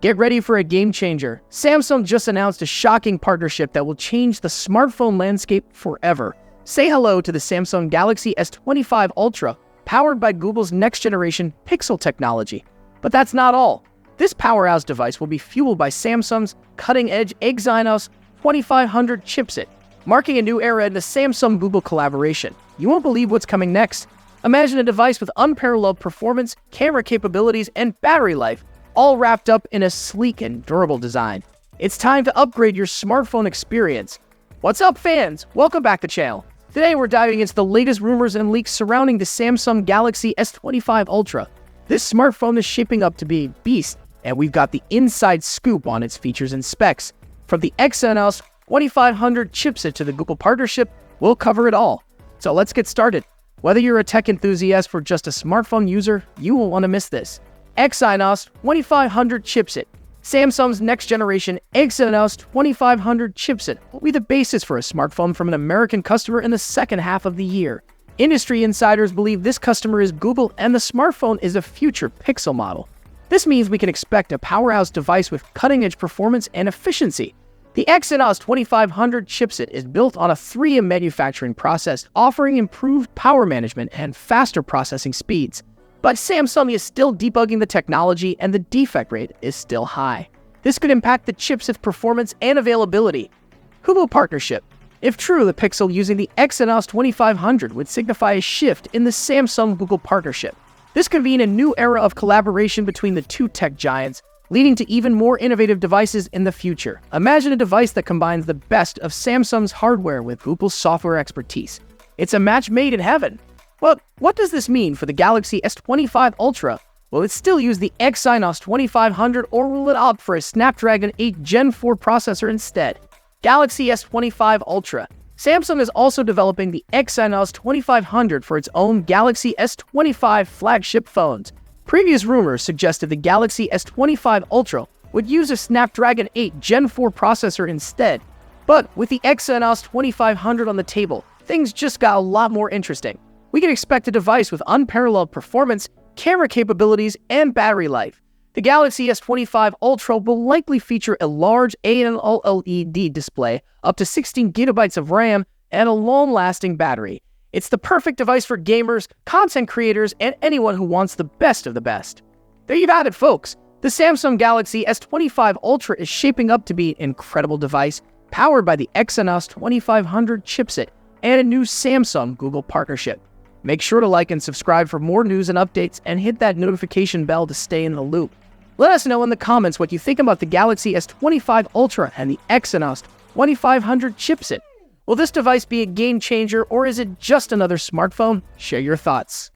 Get ready for a game changer. Samsung just announced a shocking partnership that will change the smartphone landscape forever. Say hello to the Samsung Galaxy S25 Ultra, powered by Google's next-generation Pixel technology. But that's not all. This powerhouse device will be fueled by Samsung's cutting-edge Exynos 2500 chipset, marking a new era in the Samsung-Google collaboration. You won't believe what's coming next. Imagine a device with unparalleled performance, camera capabilities, and battery life, all wrapped up in a sleek and durable design. It's time to upgrade your smartphone experience. What's up, fans? Welcome back to the channel. Today we're diving into the latest rumors and leaks surrounding the Samsung Galaxy S25 Ultra. This smartphone is shaping up to be a beast, and we've got the inside scoop on its features and specs. From the Exynos 2500 chipset to the Google partnership, we'll cover it all. So let's get started. Whether you're a tech enthusiast or just a smartphone user, you won't want to miss this. Exynos 2500 chipset. Samsung's next-generation Exynos 2500 chipset will be the basis for a smartphone from an American customer in the second half of the year. Industry insiders believe this customer is Google and the smartphone is a future Pixel model. This means we can expect a powerhouse device with cutting-edge performance and efficiency. The Exynos 2500 chipset is built on a 3M manufacturing process, offering improved power management and faster processing speeds. But Samsung is still debugging the technology and the defect rate is still high. This could impact the chipset's performance and availability. Google partnership. If true, the Pixel using the Exynos 2500 would signify a shift in the Samsung-Google partnership. This could mean a new era of collaboration between the two tech giants, leading to even more innovative devices in the future. Imagine a device that combines the best of Samsung's hardware with Google's software expertise. It's a match made in heaven. But what does this mean for the Galaxy S25 Ultra? Will it still use the Exynos 2500 or will it opt for a Snapdragon 8 Gen 4 processor instead? Galaxy S25 Ultra. Samsung is also developing the Exynos 2500 for its own Galaxy S25 flagship phones. Previous rumors suggested the Galaxy S25 Ultra would use a Snapdragon 8 Gen 4 processor instead. But with the Exynos 2500 on the table, things just got a lot more interesting. We can expect a device with unparalleled performance, camera capabilities, and battery life. The Galaxy S25 Ultra will likely feature a large OLED display, up to 16 GB of RAM, and a long-lasting battery. It's the perfect device for gamers, content creators, and anyone who wants the best of the best. There you've had it, folks. The Samsung Galaxy S25 Ultra is shaping up to be an incredible device, powered by the Exynos 2500 chipset and a new Samsung-Google partnership. Make sure to like and subscribe for more news and updates and hit that notification bell to stay in the loop. Let us know in the comments what you think about the Galaxy S25 Ultra and the Exynos 2500 chipset. Will this device be a game changer or is it just another smartphone? Share your thoughts.